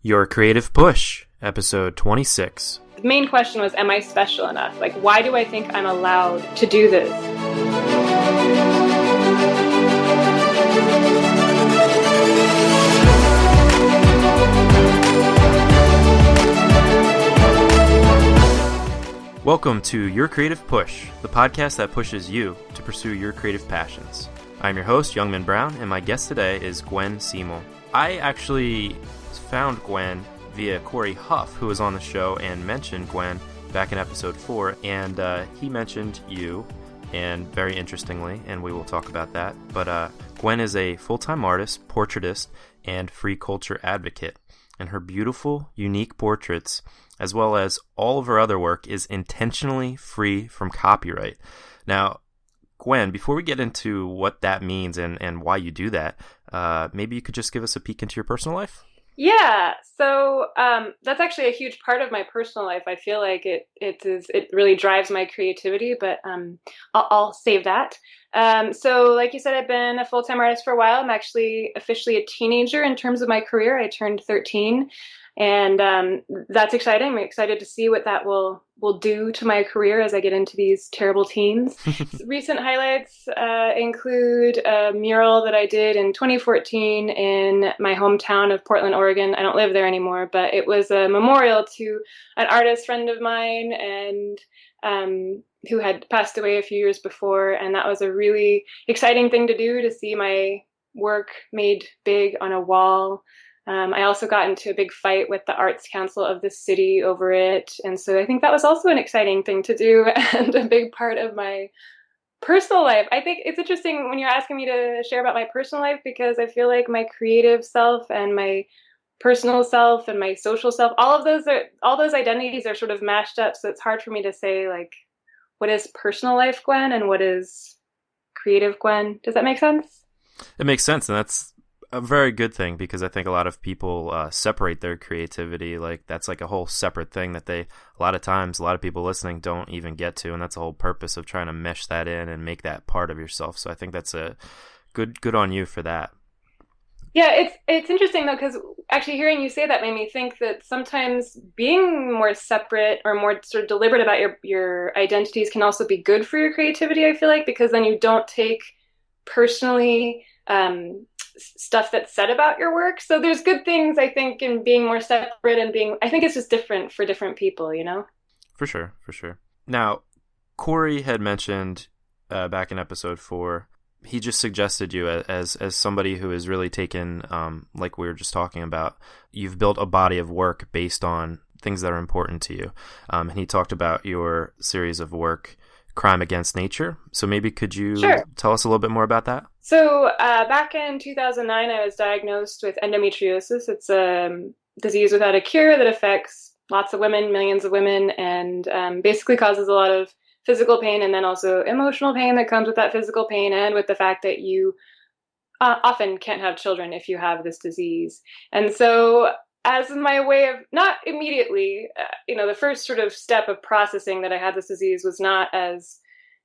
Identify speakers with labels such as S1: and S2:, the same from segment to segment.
S1: Your Creative Push, episode 26.
S2: The main question was, am I special enough? Like, why do I think I'm allowed to do this?
S1: Welcome to Your Creative Push, the podcast that pushes you to pursue your creative passions. I'm your host, Youngman Brown, and my guest today is Gwenn Seemel. I actually found Gwenn via Corey Huff, who was on the show and mentioned Gwenn back in episode 4, and he mentioned you, and very interestingly, and we will talk about that, but Gwenn is a full-time artist, portraitist, and free culture advocate, and her beautiful, unique portraits, as well as all of her other work, is intentionally free from copyright. Now, Gwenn, before we get into what that means and why you do that, maybe you could just give us a peek into your personal life?
S2: Yeah, so that's actually a huge part of my personal life. I feel like it really drives my creativity, but I'll save that. So like you said, I've been a full-time artist for a while. I'm actually officially a teenager in terms of my career. I turned 13, and that's exciting. I'm excited to see what that will do to my career as I get into these terrible teens. Recent highlights include a mural that I did in 2014 in my hometown of Portland, Oregon. I don't live there anymore, but it was a memorial to an artist friend of mine and who had passed away a few years before. And that was a really exciting thing to do, to see my work made big on a wall. I also got into a big fight with the Arts Council of the city over it. And so I think that was also an exciting thing to do and a big part of my personal life. I think it's interesting when you're asking me to share about my personal life, because I feel like my creative self and my personal self and my social self, all those identities are sort of mashed up. So it's hard for me to say, like, what is personal life Gwenn and what is creative Gwenn? Does that make sense?
S1: It makes sense, and that's a very good thing, because I think a lot of people separate their creativity. Like, that's like a whole separate thing that a lot of people listening don't even get to, and that's the whole purpose of trying to mesh that in and make that part of yourself. So I think that's a good on you for that.
S2: Yeah, it's interesting though, because actually hearing you say that made me think that sometimes being more separate or more sort of deliberate about your identities can also be good for your creativity, I feel like, because then you don't take personally stuff that's said about your work. So there's good things, I think, in being more separate and I think it's just different for different people, you know? For
S1: sure. Now, Corey had mentioned back in episode 4, he just suggested you as somebody who is really taken, like we were just talking about, you've built a body of work based on things that are important to you. And he talked about your series of work, Crime Against Nature. So maybe could you tell us a little bit more about that?
S2: So back in 2009, I was diagnosed with endometriosis. It's a disease without a cure that affects lots of women, millions of women, and basically causes a lot of physical pain and then also emotional pain that comes with that physical pain, and with the fact that you often can't have children if you have this disease. And so as my way of, not immediately, the first sort of step of processing that I had this disease was not as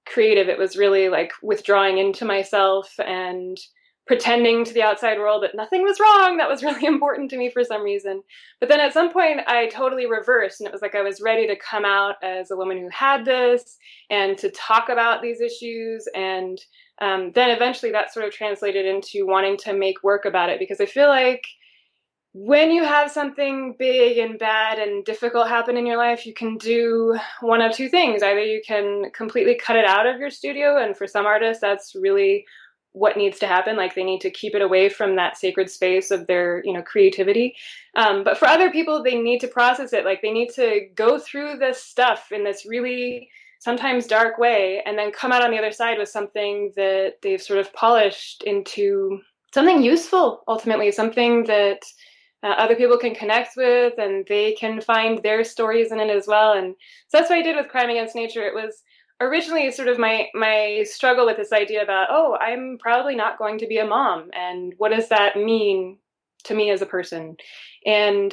S2: creative. It was really like withdrawing into myself and pretending to the outside world that nothing was wrong. That was really important to me for some reason. But then at some point I totally reversed, and it was like I was ready to come out as a woman who had this and to talk about these issues. And then eventually that sort of translated into wanting to make work about it, because I feel like when you have something big and bad and difficult happen in your life, you can do one of two things. Either you can completely cut it out of your studio, and for some artists, that's really what needs to happen. Like, they need to keep it away from that sacred space of their, creativity. But for other people, they need to process it. Like, they need to go through this stuff in this really sometimes dark way and then come out on the other side with something that they've sort of polished into something useful, ultimately, something that other people can connect with, and they can find their stories in it as well. And so that's what I did with Crime Against Nature. It was originally sort of my struggle with this idea about, I'm probably not going to be a mom, and what does that mean to me as a person. And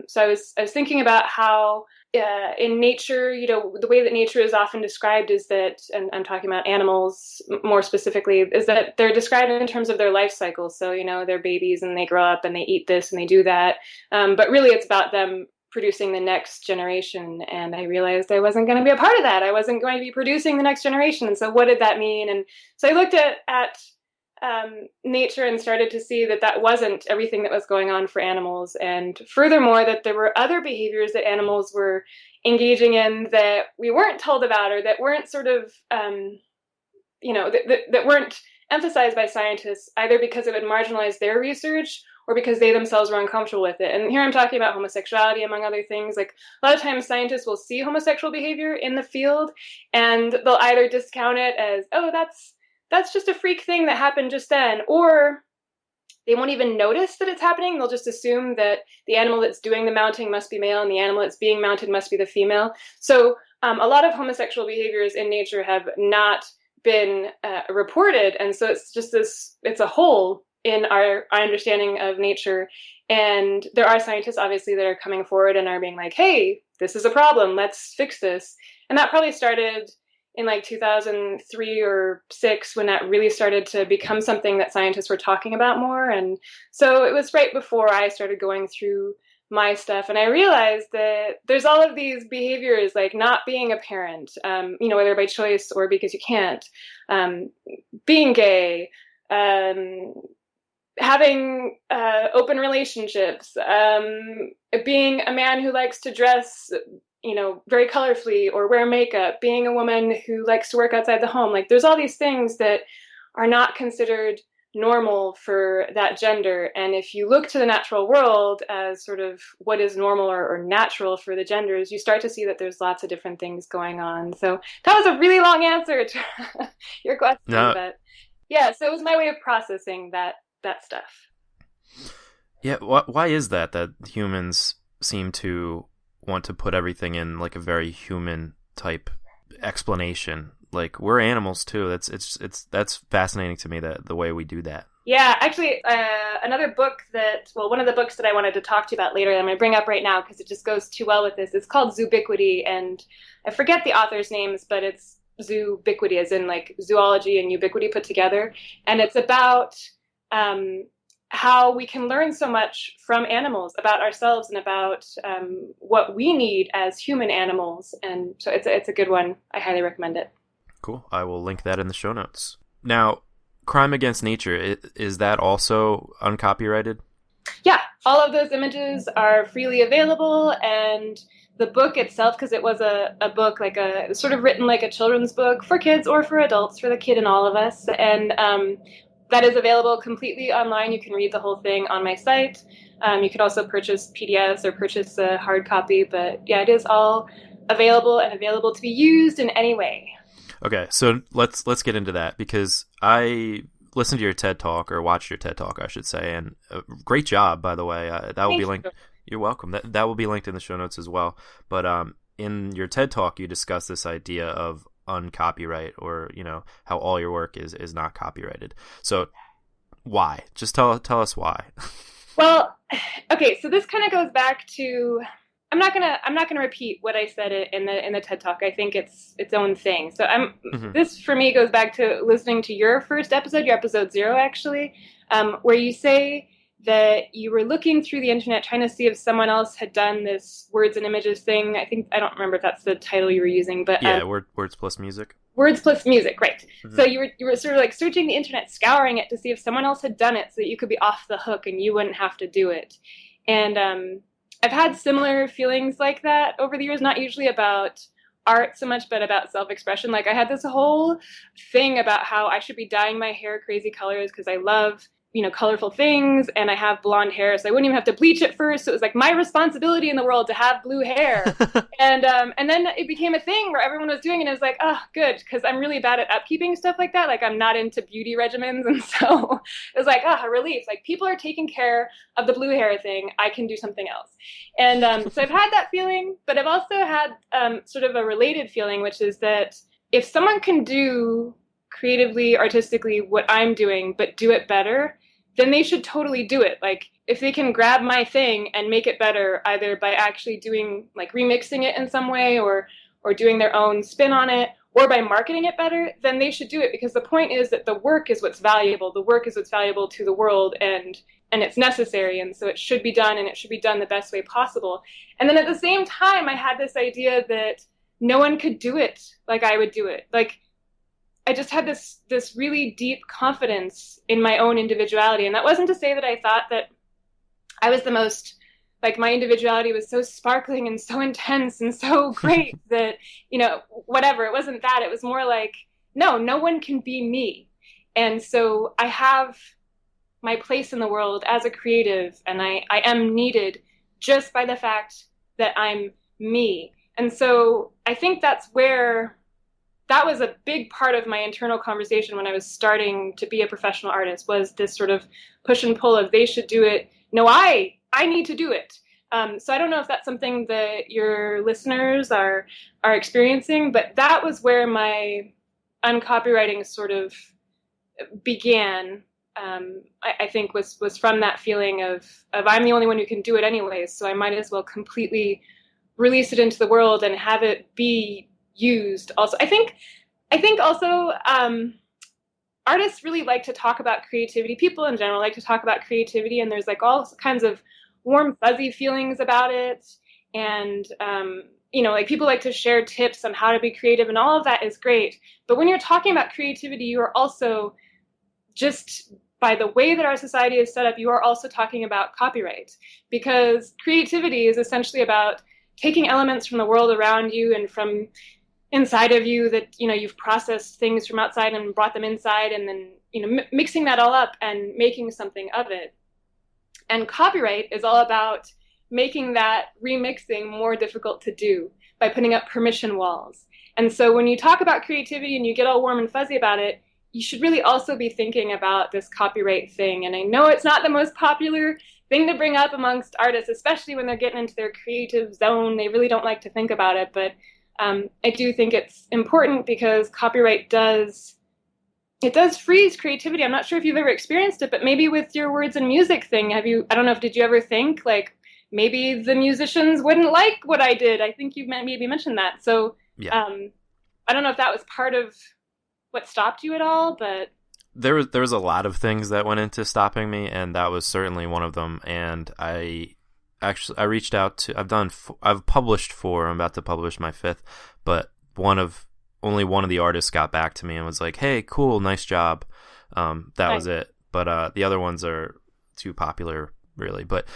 S2: so I was thinking about how in nature, the way that nature is often described is that, and I'm talking about animals more specifically, is that they're described in terms of their life cycle. So, they're babies and they grow up and they eat this and they do that. But really it's about them producing the next generation. And I realized I wasn't going to be a part of that. I wasn't going to be producing the next generation. And so what did that mean? And so I looked at nature and started to see that wasn't everything that was going on for animals. And furthermore, that there were other behaviors that animals were engaging in that we weren't told about, or that weren't sort of, that weren't emphasized by scientists, either because it would marginalize their research or because they themselves were uncomfortable with it. And here I'm talking about homosexuality, among other things. Like, a lot of times scientists will see homosexual behavior in the field and they'll either discount it as, oh, that's just a freak thing that happened just then, or they won't even notice that it's happening. They'll just assume that the animal that's doing the mounting must be male and the animal that's being mounted must be the female. So a lot of homosexual behaviors in nature have not been reported. And so it's just it's a hole in our understanding of nature. And there are scientists, obviously, that are coming forward and are being like, hey, this is a problem, let's fix this. And that probably started in like 2003 or 6, when that really started to become something that scientists were talking about more. And so it was right before I started going through my stuff. And I realized that there's all of these behaviors, like not being a parent, whether by choice or because you can't, being gay, having open relationships, being a man who likes to dress very colorfully or wear makeup, being a woman who likes to work outside the home. Like, there's all these things that are not considered normal for that gender. And if you look to the natural world as sort of what is normal or natural for the genders, you start to see that there's lots of different things going on. So that was a really long answer to your question.
S1: No.
S2: But yeah, so it was my way of processing that stuff.
S1: Yeah, why is that humans seem to want to put everything in like a very human type explanation? Like, we're animals too. That's fascinating to me, that the way we do that.
S2: Yeah, actually, another book one of the books that I wanted to talk to you about later, I'm going to bring up right now because it just goes too well with this. It's called Zoobiquity, and I forget the author's names, but it's Zoobiquity, as in like zoology and ubiquity put together. And it's about how we can learn so much from animals about ourselves and about what we need as human animals. And so it's a good one. I highly recommend it.
S1: Cool. I will link that in the show notes. Now, crime against nature, is that also uncopyrighted?
S2: Yeah, all of those images are freely available, and the book itself, because it was a book, like it was sort of written like a children's book for kids or for adults, for the kid in all of us, and that is available completely online. You can read the whole thing on my site. You can also purchase PDFs or purchase a hard copy, but yeah, it is all available and available to be used in any way.
S1: Okay, so let's get into that, because I listened to your TED Talk, or watched your TED Talk, I should say, and great job, by the way. That will be linked. You're welcome. That will be linked in the show notes as well. But in your TED Talk, you discuss this idea of uncopyright, or how all your work is not copyrighted. So why? Just tell us why.
S2: Well, okay, so this kind of goes back to, I'm not gonna repeat what I said in the TED Talk. I think it's its own thing. So this for me goes back to listening to your first episode, your episode 0 actually, where you say that you were looking through the internet trying to see if someone else had done this words and images thing. I don't remember if that's the title you were using, but
S1: yeah, words plus music.
S2: Words plus music, right? Mm-hmm. So you were sort of like searching the internet, scouring it to see if someone else had done it, so that you could be off the hook and you wouldn't have to do it. And I've had similar feelings like that over the years, not usually about art so much, but about self-expression. Like, I had this whole thing about how I should be dyeing my hair crazy colors because I love colorful things, and I have blonde hair, so I wouldn't even have to bleach it first. So it was like my responsibility in the world to have blue hair. and then it became a thing where everyone was doing it, and it was like, oh, good, because I'm really bad at upkeeping stuff like that. Like, I'm not into beauty regimens, and so it was like, a relief. Like, people are taking care of the blue hair thing. I can do something else. And so I've had that feeling, but I've also had sort of a related feeling, which is that if someone can do creatively, artistically what I'm doing, but do it better, then they should totally do it. Like, if they can grab my thing and make it better, either by actually doing like remixing it in some way, or doing their own spin on it, or by marketing it better, then they should do it, because the point is that the work is what's valuable. The work is what's valuable to the world, and it's necessary, and so it should be done, and it should be done the best way possible. And then at the same time, I had this idea that no one could do it like I would do it. Like, I just had this really deep confidence in my own individuality. And that wasn't to say that I thought that I was the most, like, my individuality was so sparkling and so intense and so great that, whatever. It wasn't that. It was more like, no one can be me. And so I have my place in the world as a creative, and I am needed just by the fact that I'm me. And so I think that was a big part of my internal conversation when I was starting to be a professional artist, was this sort of push and pull of they should do it. No, I need to do it. So I don't know if that's something that your listeners are experiencing, but that was where my uncopywriting sort of began. I think was from that feeling of I'm the only one who can do it anyways, so I might as well completely release it into the world and have it be used. Also, I think also artists really like to talk about creativity. People in general like to talk about creativity, and there's like all kinds of warm, fuzzy feelings about it. And like people like to share tips on how to be creative, and all of that is great. But when you're talking about creativity, you are also, just by the way that our society is set up, you are also talking about copyright, because creativity is essentially about taking elements from the world around you and from inside of you that, you've processed things from outside and brought them inside, and then, mixing that all up and making something of it. And copyright is all about making that remixing more difficult to do by putting up permission walls. And so when you talk about creativity and you get all warm and fuzzy about it, you should really also be thinking about this copyright thing. And I know it's not the most popular thing to bring up amongst artists, especially when they're getting into their creative zone. They really don't like to think about it, but I do think it's important, because copyright does freeze creativity. I'm not sure if you've ever experienced it, but maybe with your words and music thing, I don't know, did you ever think like maybe the musicians wouldn't like what I did? I think you maybe mentioned that. So
S1: yeah.
S2: I don't know if that was part of what stopped you at all, but
S1: there was a lot of things that went into stopping me, and that was certainly one of them. And I reached out to, I've published 4, I'm about to publish my 5th, but only one of the artists got back to me and was like, hey, cool, nice job. That was it. But the other ones are too popular, really. But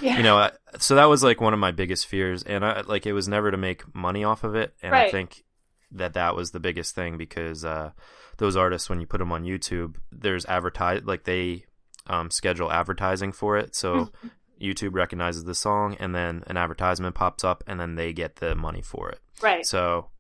S1: so that was like one of my biggest fears, and it was never to make money off of it. And I think that was the biggest thing, because those artists, when you put them on YouTube, there's they schedule advertising for it. So YouTube recognizes the song, and then an advertisement pops up, and then they get the money for it.
S2: Right.
S1: So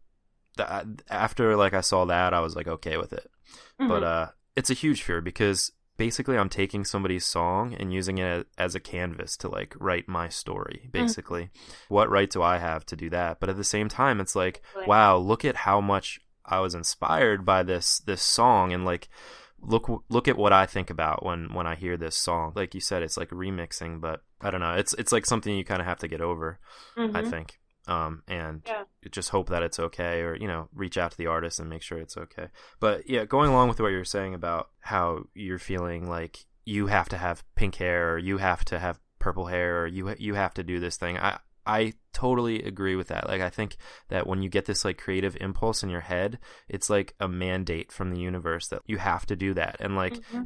S1: after I saw that, I was like okay with it. But it's a huge fear, because basically I'm taking somebody's song and using it as a canvas to write my story, basically. What right do I have to do that? But at the same time, it's like, wow, look at how much I was inspired by this song, and look at what I think about when I hear this song. Like you said, it's like remixing, but I don't know, it's like something you kind of have to get over, I think. And just hope that it's okay, or reach out to the artist and make sure it's okay. But yeah, going along with what you're saying about how you're feeling like you have to have pink hair, or you have to have purple hair, or you have to do this thing, I totally agree with that. I think that when you get this creative impulse in your head, it's like a mandate from the universe that you have to do that, and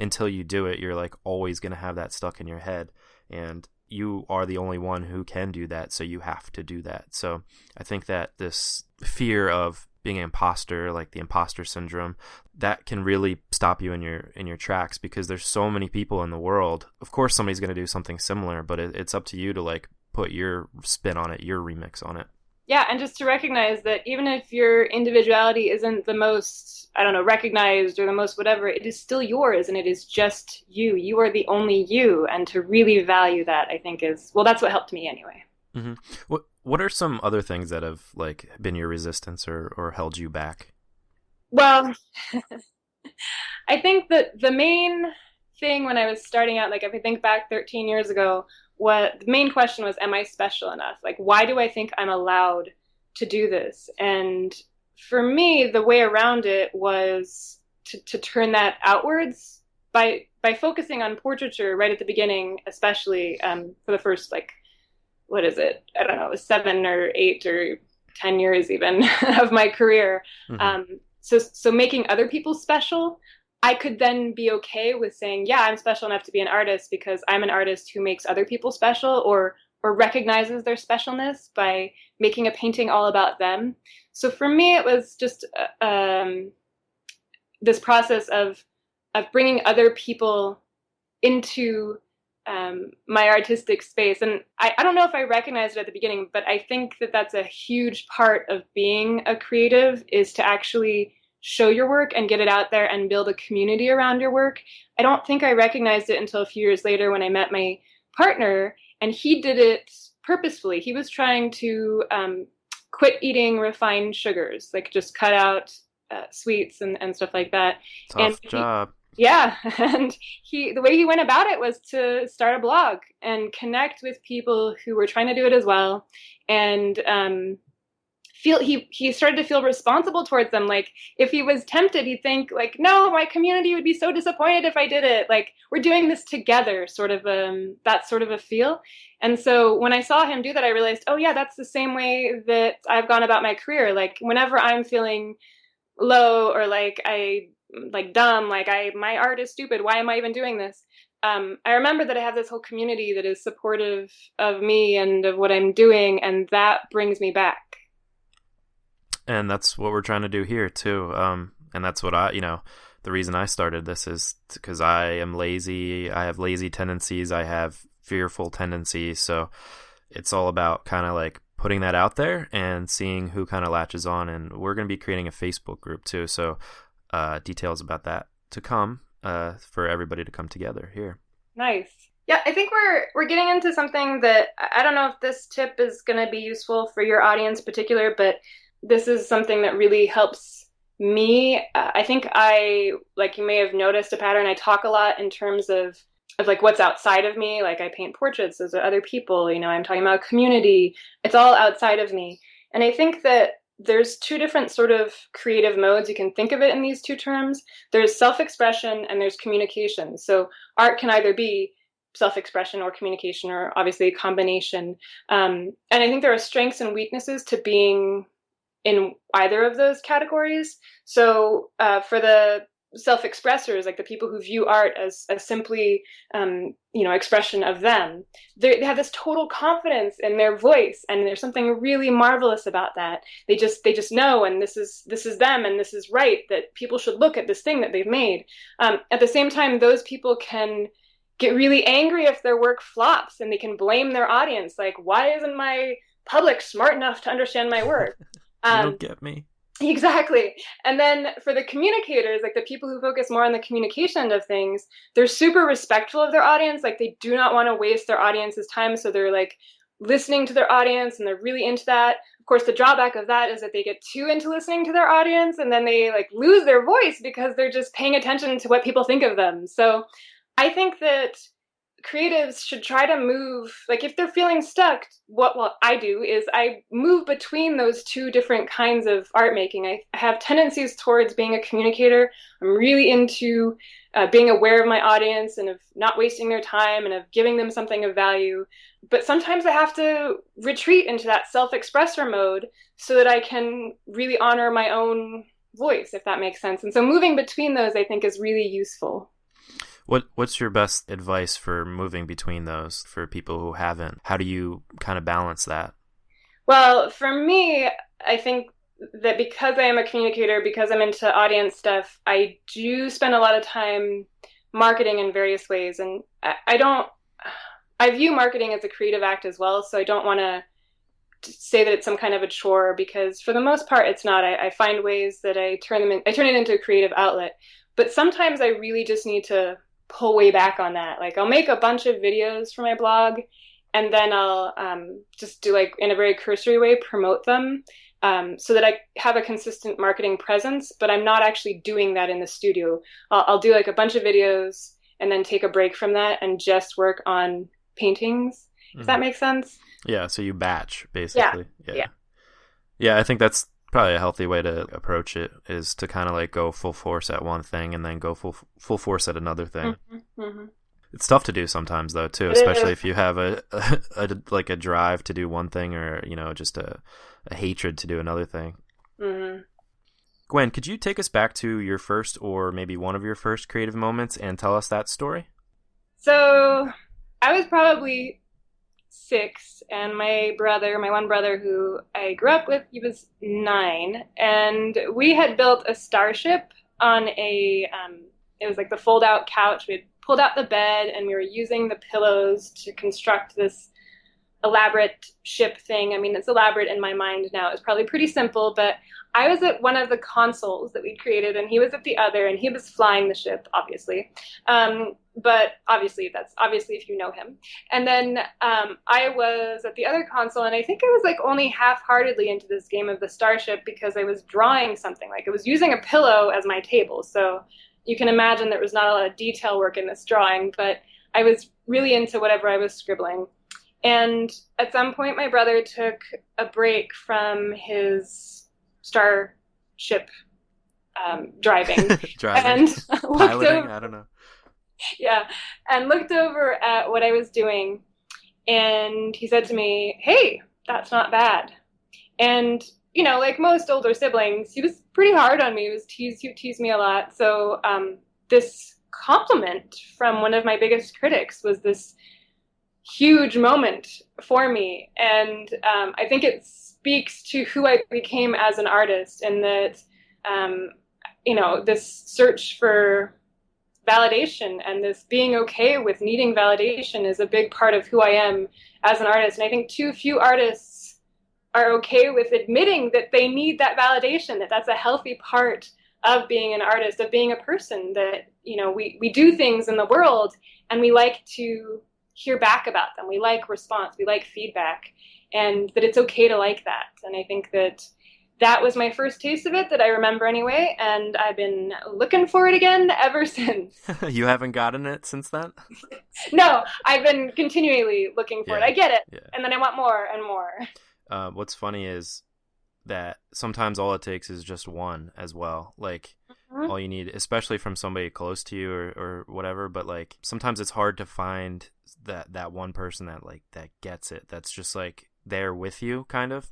S1: until you do it, you're always going to have that stuck in your head, and you are the only one who can do that, so you have to do that. So I think that this fear of being an imposter, the imposter syndrome, that can really stop you in your tracks, because there's so many people in the world. Of course somebody's going to do something similar, but it's up to you to put your spin on it, your remix on it.
S2: Yeah, and just to recognize that even if your individuality isn't the most, I don't know, recognized or the most whatever, it is still yours, and it is just you. You are the only you, and to really value that, I think that's what helped me anyway.
S1: Mm-hmm. What are some other things that have been your resistance or held you back?
S2: Well, I think that the main thing when I was starting out, if I think back 13 years ago, what the main question was, am I special enough? Like, why do I think I'm allowed to do this? And for me, the way around it was to turn that outwards by focusing on portraiture right at the beginning, especially for the first, like, what is it? I don't know, 7 or 8 or 10 years even of my career.
S1: Mm-hmm.
S2: So making other people special, I could then be okay with saying, yeah, I'm special enough to be an artist because I'm an artist who makes other people special, or recognizes their specialness by making a painting all about them. So for me, it was just this process of bringing other people into my artistic space. And I don't know if I recognized it at the beginning, but I think that that's a huge part of being a creative, is to actually show your work and get it out there and build a community around your work. I don't think I recognized it until a few years later when I met my partner, and he did it purposefully. He was trying to quit eating refined sugars, like just cut out sweets and stuff like that. And
S1: Tough job.
S2: yeah, and the way he went about it was to start a blog and connect with people who were trying to do it as well, and he started to feel responsible towards them. Like, if he was tempted, he'd think like, no, my community would be so disappointed if I did it. Like, we're doing this together, sort of that sort of a feel. And so when I saw him do that, I realized, oh yeah, that's the same way that I've gone about my career. Like, whenever I'm feeling low, or like dumb, like my art is stupid, why am I even doing this? I remember that I have this whole community that is supportive of me and of what I'm doing, and that brings me back.
S1: And that's what we're trying to do here too. And that's what the reason I started this is because I am lazy. I have lazy tendencies. I have fearful tendencies. So it's all about kind of like putting that out there and seeing who kind of latches on. And we're going to be creating a Facebook group too. So details about that to come for everybody to come together here.
S2: Nice. Yeah, I think we're getting into something that I don't know if this tip is going to be useful for your audience in particular, but this is something that really helps me. I think like you may have noticed a pattern. I talk a lot in terms of like what's outside of me. Like, I paint portraits, those are other people, I'm talking about community. It's all outside of me. And I think that there's two different sort of creative modes. You can think of it in these two terms. There's self-expression and there's communication. So art can either be self-expression or communication, or obviously a combination. And I think there are strengths and weaknesses to being in either of those categories. So for the self-expressors, like the people who view art as simply expression of them, they have this total confidence in their voice, and there's something really marvelous about that. They just know, and this is them, and this is right, that people should look at this thing that they've made. At the same time, those people can get really angry if their work flops, and they can blame their audience, like, why isn't my public smart enough to understand my work?
S1: You don't get me.
S2: Exactly. And then for the communicators, like the people who focus more on the communication end of things, they're super respectful of their audience. Like, they do not want to waste their audience's time. So they're like listening to their audience, and they're really into that. Of course, the drawback of that is that they get too into listening to their audience, and then they like lose their voice because they're just paying attention to what people think of them. So I think that creatives should try to move, like, if they're feeling stuck, what I do is I move between those two different kinds of art making. I have tendencies towards being a communicator. I'm really into being aware of my audience and of not wasting their time and of giving them something of value. But sometimes I have to retreat into that self-expressor mode so that I can really honor my own voice, if that makes sense. And so moving between those, I think, is really useful.
S1: What's your best advice for moving between those for people who haven't? How do you kind of balance that?
S2: Well, for me, I think that because I am a communicator, because I'm into audience stuff, I do spend a lot of time marketing in various ways. And I view marketing as a creative act as well. So I don't want to say that it's some kind of a chore, because for the most part, it's not. I find ways that I turn it into a creative outlet. But sometimes I really just need to pull way back on that. Like, I'll make a bunch of videos for my blog, and then I'll just do, like, in a very cursory way, promote them so that I have a consistent marketing presence, but I'm not actually doing that in the studio. I'll do like a bunch of videos and then take a break from that and just work on paintings, if that makes sense.
S1: Yeah, so you batch,
S2: Yeah.
S1: basically.
S2: Yeah.
S1: Yeah, I think that's probably a healthy way to approach it, is to kind of like go full force at one thing and then go full force at another thing. It's tough to do sometimes though too,
S2: It
S1: especially
S2: is.
S1: if you have a like a drive to do one thing, or just a hatred to do another thing. Gwen, could you take us back to your first, or maybe one of your first creative moments, and tell us that story?
S2: So I was probably 6, and my one brother who I grew up with, he was 9, and we had built a starship on it was like the fold out couch. We had pulled out the bed and we were using the pillows to construct this elaborate ship thing. I mean, it's elaborate in my mind now. It's probably pretty simple, but I was at one of the consoles that we created, and he was at the other, and he was flying the ship, obviously. But obviously, that's obviously if you know him. And then I was at the other console, and I think I was like only half-heartedly into this game of the starship because I was drawing something. Like I was using a pillow as my table, so you can imagine there was not a lot of detail work in this drawing, but I was really into whatever I was scribbling. And at some point, my brother took a break from his starship driving,
S1: Driving,
S2: and
S1: piloting. I don't know.
S2: Yeah, and looked over at what I was doing, and he said to me, "Hey, that's not bad." And like most older siblings, he was pretty hard on me. He teased me a lot. So this compliment from one of my biggest critics was this huge moment for me. And I think it speaks to who I became as an artist, and that, this search for validation and this being okay with needing validation is a big part of who I am as an artist. And I think too few artists are okay with admitting that they need that validation, that that's a healthy part of being an artist, of being a person, that, we do things in the world and we like to hear back about them. We like response, we like feedback, and that it's okay to like that. And I think that was my first taste of it that I remember anyway, and I've been looking for it again ever since.
S1: You haven't gotten it since then?
S2: No, I've been continually looking for it. I get it, and then I want more and more.
S1: What's funny is that sometimes all it takes is just one as well. Like, all you need, especially from somebody close to you or whatever, but like sometimes it's hard to find that one person that gets it, that's just like there with you, kind of.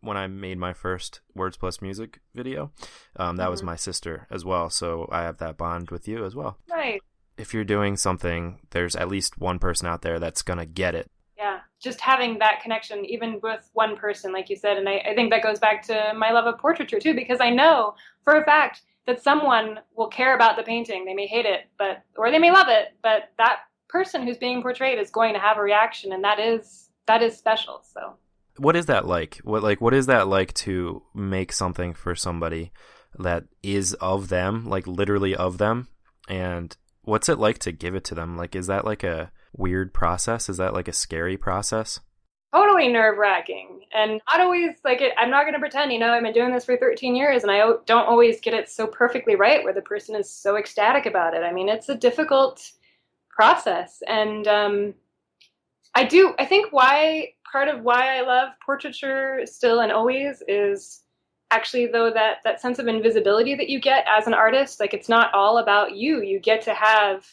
S1: When I made my first Words Plus Music video, that was my sister as well, so I have that bond with you as well.
S2: Right.
S1: If you're doing something, there's at least one person out there that's gonna get it.
S2: Yeah, just having that connection, even with one person, like you said. And I think that goes back to my love of portraiture too, because I know for a fact that someone will care about the painting. They may hate it, or they may love it, but that person who's being portrayed is going to have a reaction, and that is special. So
S1: what is that like? What is that like to make something for somebody that is of them, like literally of them? And what's it like to give it to them? Like, is that like a weird process? Is that like a scary process?
S2: Totally nerve-wracking, and not always like it. I'm not going to pretend, I've been doing this for 13 years, and I don't always get it so perfectly right where the person is so ecstatic about it. I mean, it's a difficult process, and I think part of why I love portraiture still and always is actually, though, that sense of invisibility that you get as an artist. Like, it's not all about you. You get to have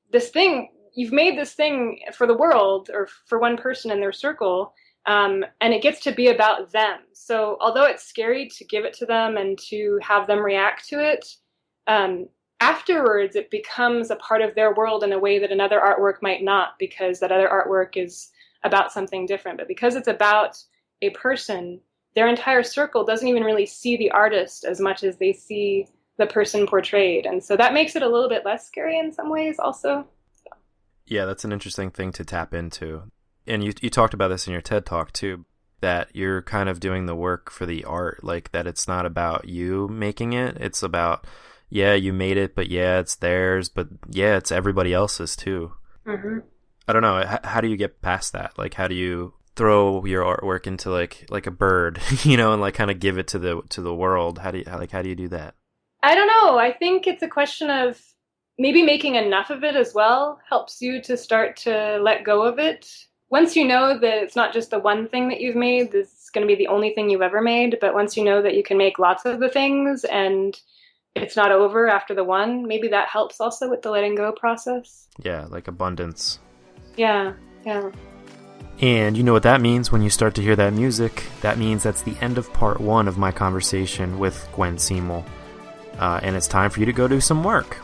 S2: this thing. You've made this thing for the world, or for one person in their circle, and it gets to be about them. So although it's scary to give it to them and to have them react to it, afterwards it becomes a part of their world in a way that another artwork might not, because that other artwork is about something different. But because it's about a person, their entire circle doesn't even really see the artist as much as they see the person portrayed. And so that makes it a little bit less scary in some ways also.
S1: Yeah, that's an interesting thing to tap into. And you talked about this in your TED Talk too, that you're kind of doing the work for the art, like that it's not about you making it. It's about, you made it, but it's theirs, but it's everybody else's too.
S2: Mm-hmm.
S1: I don't know. How do you get past that? Like, how do you throw your artwork into like a bird, and like kind of give it to the world? How do you do that?
S2: I don't know. I think it's a question of maybe making enough of it as well helps you to start to let go of it. Once you know that it's not just the one thing that you've made, this is going to be the only thing you've ever made, but once you know that you can make lots of the things and it's not over after the one, maybe that helps also with the letting go process.
S1: Yeah, like abundance.
S2: Yeah.
S1: And you know what that means when you start to hear that music. That means that's the end of part 1 of my conversation with Gwenn Seemel. And it's time for you to go do some work.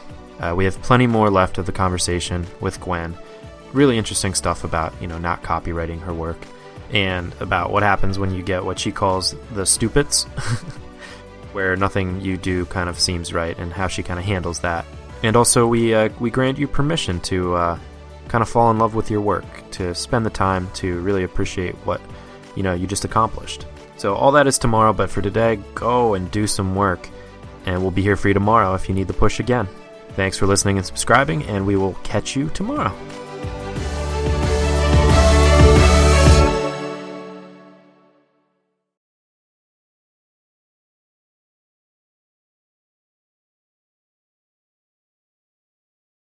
S1: We have plenty more left of the conversation with Gwenn. Really interesting stuff about, not copywriting her work, and about what happens when you get what she calls the stupids, where nothing you do kind of seems right, and how she kind of handles that. And also we grant you permission to kind of fall in love with your work, to spend the time to really appreciate what you just accomplished. So all that is tomorrow, but for today, go and do some work, and we'll be here for you tomorrow if you need the push again. Thanks for listening and subscribing, and we will catch you tomorrow.